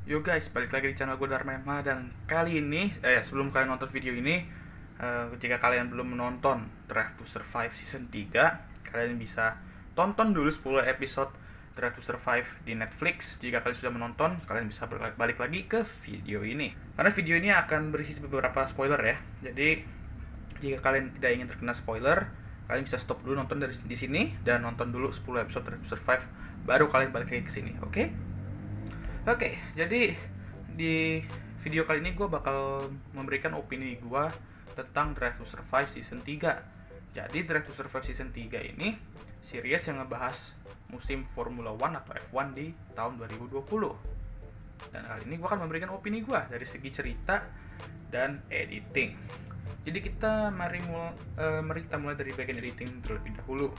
Yo guys, balik lagi di channel gue Dharma, dan kali ini, sebelum kalian nonton video ini, jika kalian belum menonton Drive to Survive Season 3, kalian bisa tonton dulu 10 episode Drive to Survive di Netflix. Jika kalian sudah menonton, kalian bisa balik lagi ke video ini. Karena video ini akan berisi beberapa spoiler ya. Jadi, jika kalian tidak ingin terkena spoiler, kalian bisa stop dulu nonton dari di sini dan nonton dulu 10 episode Drive to Survive, baru kalian balik lagi ke sini, oke? Oke, jadi di video kali ini gue bakal memberikan opini gue tentang Drive to Survive Season 3. Jadi Drive to Survive Season 3 ini series yang ngebahas musim Formula One atau F1 di tahun 2020. Dan kali ini gue akan memberikan opini gue dari segi cerita dan editing. Jadi mari kita mulai dari bagian editing terlebih dahulu.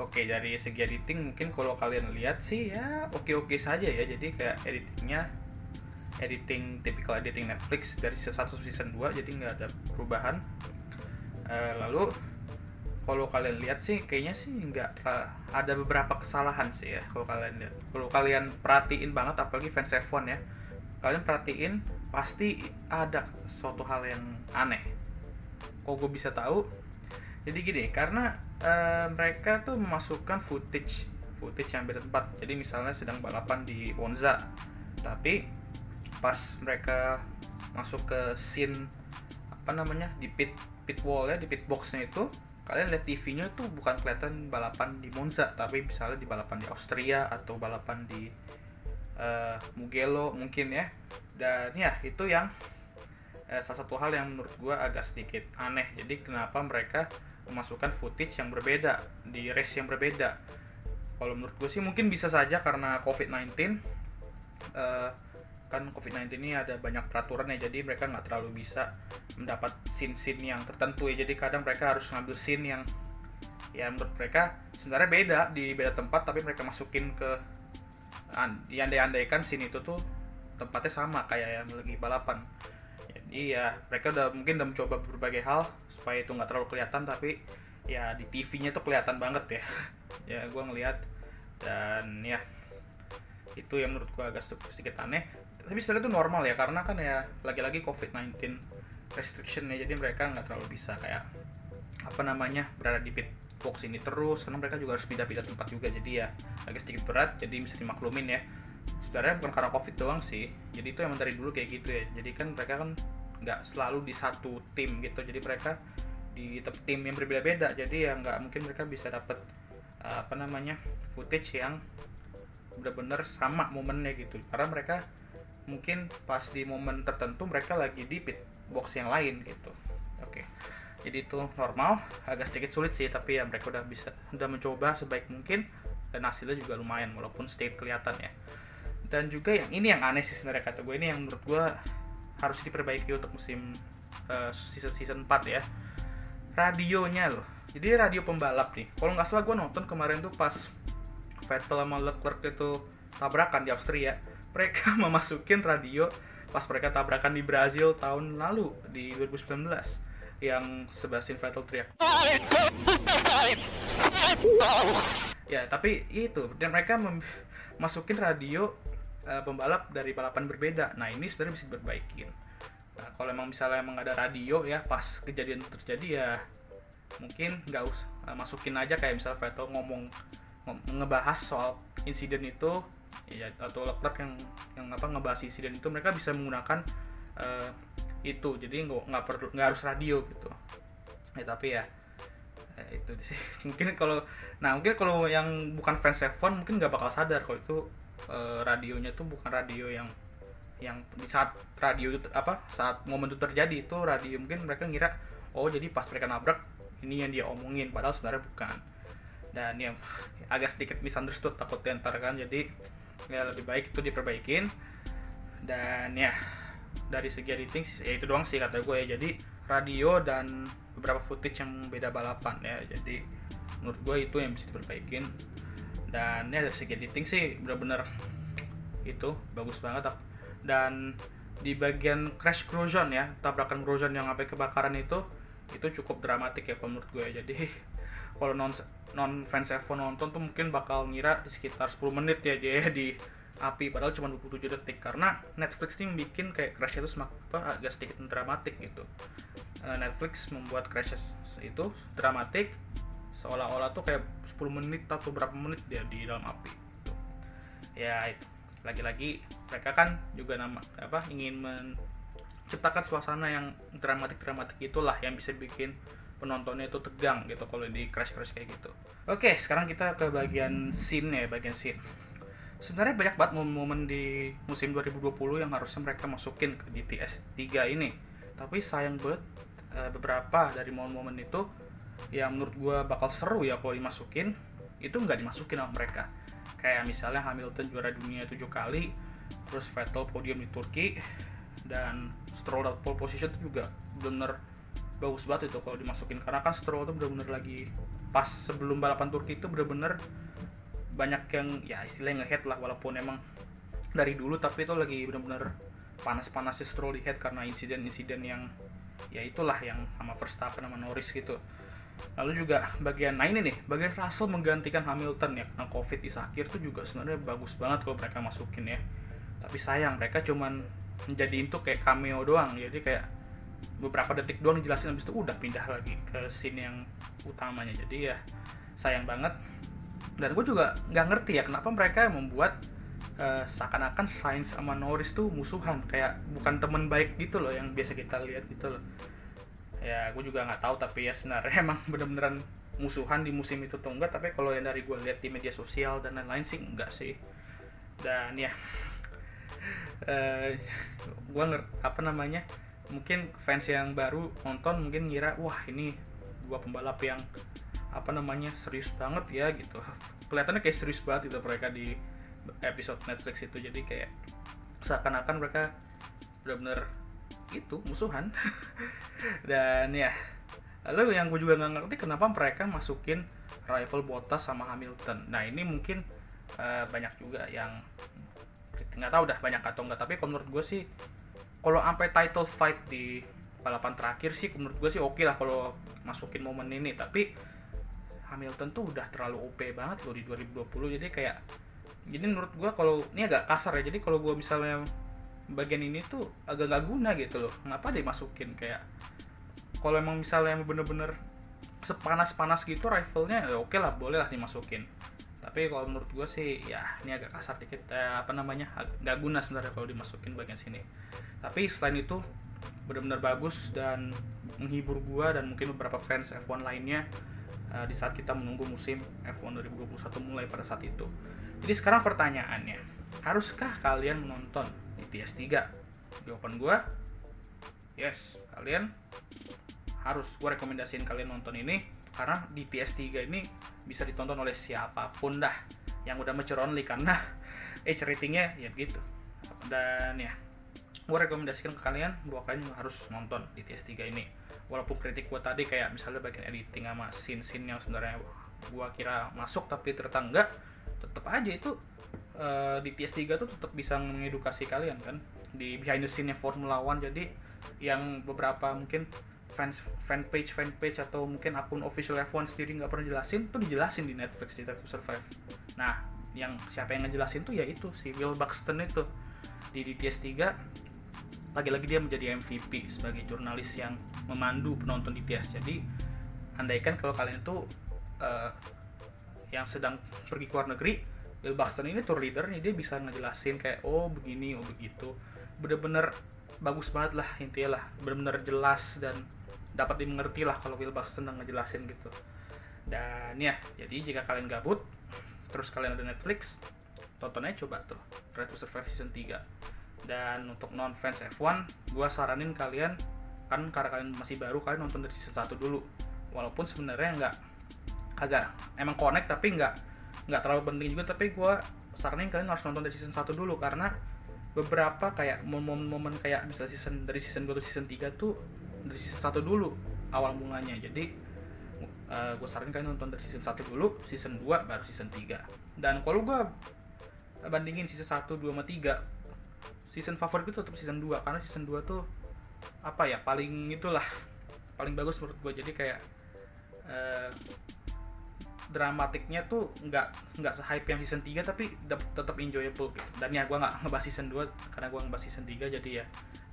Oke, dari segi editing mungkin kalau kalian lihat sih ya oke-oke saja ya. Jadi kayak typical editing Netflix dari season 1 season 2, jadi nggak ada perubahan. Lalu kalau kalian lihat sih kayaknya sih nggak ada beberapa kesalahan sih ya kalau kalian lihat. Kalau kalian perhatiin banget, apalagi fans F1 ya, kalian perhatiin pasti ada suatu hal yang aneh. Kok gue bisa tahu? Jadi gini, karena mereka tuh memasukkan footage yang beda tempat. Jadi misalnya sedang balapan di Monza, tapi pas mereka masuk ke scene di pit wall ya, di pit boxnya itu, kalian lihat TV-nya tuh bukan kelihatan balapan di Monza, tapi misalnya di balapan di Austria atau balapan di Mugello mungkin ya. Dan ya itu yang salah satu hal yang menurut gue agak sedikit aneh. Jadi kenapa mereka memasukkan footage yang berbeda di race yang berbeda? Kalau menurut gue sih mungkin bisa saja karena COVID-19. Kan COVID-19 ini ada banyak peraturan ya, jadi mereka nggak terlalu bisa mendapat scene-scene yang tertentu ya. Jadi kadang mereka harus ngambil scene yang ya menurut mereka sebenarnya beda tempat, tapi mereka masukin ke diandai-andaikan scene itu tuh tempatnya sama kayak yang lagi balapan. Jadi ya mereka mungkin udah mencoba berbagai hal supaya itu nggak terlalu kelihatan, tapi ya di TV-nya tuh kelihatan banget ya. Ya gue ngelihat, dan ya itu yang menurut gue agak sedikit aneh. Tapi sebenarnya itu normal ya, karena kan ya lagi-lagi COVID-19 restriction ya, jadi mereka nggak terlalu bisa kayak berada di pit box ini terus, karena mereka juga harus pindah-pindah tempat juga. Jadi ya agak sedikit berat, jadi bisa dimaklumin ya. Sebenarnya bukan karena COVID doang sih, jadi itu emang dari dulu kayak gitu ya. Jadi kan mereka kan nggak selalu di satu tim gitu, jadi mereka di tim yang berbeda-beda. Jadi ya nggak mungkin mereka bisa dapet footage yang benar-benar sama momennya gitu, karena mereka mungkin pas di momen tertentu mereka lagi di pit box yang lain gitu. Oke, jadi itu normal, agak sedikit sulit sih, tapi ya mereka udah mencoba sebaik mungkin, dan hasilnya juga lumayan walaupun sedikit kelihatan ya. Dan juga yang ini yang aneh sih sebenarnya, kata gue ini yang menurut gue harus diperbaiki untuk musim season 4 ya. Radionya loh. Jadi radio pembalap nih, kalau nggak salah gue nonton kemarin tuh pas Vettel sama Leclerc itu tabrakan di Austria, mereka memasukin radio pas mereka tabrakan di Brazil tahun lalu di 2019, yang Sebastian Vettel teriak ya. Tapi itu, dan mereka masukin radio pembalap dari balapan berbeda. Nah ini sebenarnya bisa diperbaikin. Nah kalau misalnya ada radio ya pas kejadian terjadi, ya mungkin nggak usah masukin aja, kayak misalnya Vettel ngebahas soal insiden itu ya, atau Leclerc yang ngebahas insiden itu, mereka bisa menggunakan itu. Jadi nggak harus radio gitu ya. Tapi ya itu sih mungkin kalau yang bukan fans F1 mungkin nggak bakal sadar kalau itu radionya tuh bukan radio yang di saat saat momen itu terjadi, itu radio mungkin mereka ngira oh jadi pas mereka nabrak ini yang dia omongin, padahal sebenarnya bukan. Dan yang agak sedikit misunderstood takutnya ntar kan, jadi ya lebih baik itu diperbaikin. Dan ya dari segi editing ya itu doang sih kata gue ya. Jadi radio dan beberapa footage yang beda balapan ya, jadi menurut gue itu yang bisa diperbaikin. Dan ya dari segi editing sih benar-benar itu bagus banget. Dan di bagian crash corrosion ya, tabrakan corrosion yang sampai kebakaran itu cukup dramatik ya kalau menurut gue ya. Jadi kalau non fans F1 nonton tuh mungkin bakal ngira di sekitar 10 menit ya dia di api, padahal cuma 27 detik, karena Netflix ini bikin kayak crash itu agak sedikit dramatik gitu. Netflix membuat crash itu dramatik, seolah-olah tuh kayak 10 menit atau berapa menit dia di dalam api gitu. Ya itu lagi-lagi mereka kan juga ingin menciptakan suasana yang dramatik itulah yang bisa bikin penontonnya itu tegang gitu kalau di crash kayak gitu. Oke, sekarang kita ke bagian scene. Sebenarnya banyak banget momen-momen di musim 2020 yang harusnya mereka masukin ke DTS 3 ini. Tapi sayang banget beberapa dari momen-momen itu yang menurut gue bakal seru ya kalau dimasukin, itu nggak dimasukin sama mereka. Kayak misalnya Hamilton juara dunia 7 kali, terus Vettel podium di Turki, dan Stroll out pole position itu juga bener bagus banget itu kalau dimasukin, karena kan Stroll itu bener-bener lagi pas sebelum balapan Turki itu bener-bener banyak yang ya istilahnya nge-head lah, walaupun emang dari dulu, tapi itu lagi bener-bener panas-panasnya Stroll di head karena insiden-insiden yang ya itulah yang sama Verstappen sama Norris gitu. Lalu juga bagian Russell menggantikan Hamilton ya karena COVID di akhir tuh juga sebenarnya bagus banget kalau mereka masukin ya. Tapi sayang mereka cuman menjadiin tuh kayak cameo doang, jadi kayak beberapa detik doang dijelasin, habis itu udah pindah lagi ke scene yang utamanya. Jadi ya sayang banget. Dan gue juga nggak ngerti ya kenapa mereka membuat seakan-akan Sainz sama Norris tuh musuhan, kayak bukan teman baik gitu loh yang biasa kita lihat gitu loh. Ya gue juga nggak tahu, tapi ya sebenarnya emang bener-beneran musuhan di musim itu atau enggak, tapi kalau yang dari gue lihat di media sosial dan lain-lain sih enggak sih. Dan ya gue mungkin fans yang baru nonton mungkin ngira wah ini dua pembalap yang serius banget ya gitu. Kelihatannya kayak serius banget itu mereka di episode Netflix itu, jadi kayak seakan-akan mereka benar-benar itu musuhan. Dan ya lalu yang gue juga nggak ngerti kenapa mereka masukin rival Bottas sama Hamilton. Nah ini mungkin banyak juga yang nggak tahu dah banyak atau enggak, tapi kalau menurut gue sih kalau sampai title fight di balapan terakhir sih menurut gue sih oke lah kalau masukin momen ini. Tapi Hamilton tuh udah terlalu OP banget loh di 2020, jadi menurut gue kalau ini agak kasar ya, jadi kalau gue misalnya bagian ini tuh agak gak guna gitu loh, kenapa dimasukin. Kayak kalau emang misalnya bener-bener sepanas-panas gitu rivalnya ya oke lah, boleh lah dimasukin. Tapi kalau menurut gue sih ya ini agak kasar dikit, gak guna sebenarnya kalau dimasukin bagian sini. Tapi selain itu benar-benar bagus dan menghibur gue dan mungkin beberapa fans F1 lainnya di saat kita menunggu musim F1 2021 mulai pada saat itu. Jadi sekarang pertanyaannya, haruskah kalian menonton DTS 3? Jawaban gue yes, kalian harus. Gue rekomendasiin kalian nonton ini karena DTS 3 ini bisa ditonton oleh siapapun dah yang udah mature only, karena age ratingnya ya gitu. Dan ya gue rekomendasikan ke kalian bahwa kalian harus nonton DTS 3 ini. Walaupun kritik gue tadi kayak misalnya bagian editing sama scene-scene yang sebenarnya gue kira masuk tapi ternyata enggak, tetap aja itu DTS 3 tuh tetap bisa mengedukasi kalian kan di behind the scene-nya Formula One. Jadi yang beberapa mungkin fanpage atau mungkin akun official F1 sendiri nggak pernah jelasin tuh dijelasin di Netflix, di Drive to Survive. Nah yang siapa yang ngejelasin tuh ya itu si Will Buxton itu di DTS 3. Lagi-lagi dia menjadi MVP sebagai jurnalis yang memandu penonton DTS. Jadi andaikan kalau kalian itu yang sedang pergi ke luar negeri, Will Buxton ini tour leader nih, dia bisa ngejelasin kayak oh begini, oh begitu. Bener-bener bagus banget lah intinya lah, bener-bener jelas dan dapat dimengerti lah kalau Will Buxton ngejelasin gitu. Dan ya, jadi jika kalian gabut terus kalian ada Netflix, tonton aja coba tuh Drive to Survive season 3. Dan untuk non fans F1, gue saranin kalian kan karena kalian masih baru, kalian nonton dari season 1 dulu. Walaupun sebenarnya agak emang connect tapi nggak terlalu penting juga, tapi gue saranin kalian harus nonton dari season 1 dulu karena beberapa kayak momen-momen kayak misalnya dari season 2 ke season 3 tuh dari season 1 dulu awal mulanya. Jadi gue saranin kalian nonton dari season 1 dulu, season 2 baru season 3. Dan kalau gue bandingin season 1, 2 sama 3, season favorit itu tetap season 2 karena season 2 tuh paling bagus menurut gue. Jadi kayak dramatiknya tuh nggak se-hype yang season 3, tapi tetap enjoyable gitu. Dan ya gue nggak ngebahas season 2 karena gue ngebahas season 3, jadi ya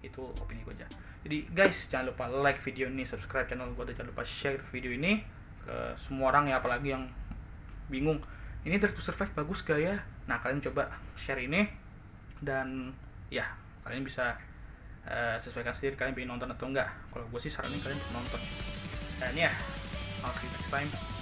itu opini gue aja. Jadi guys, jangan lupa like video ini, subscribe channel gue, dan jangan lupa share video ini ke semua orang ya, apalagi yang bingung ini Drive to Survive bagus gak ya. Nah, kalian coba share ini, dan ya kalian bisa sesuaikan sendiri kalian pengen nonton atau enggak. Kalau gue sih saranin kalian nonton. Dan ya, I'll see you next time.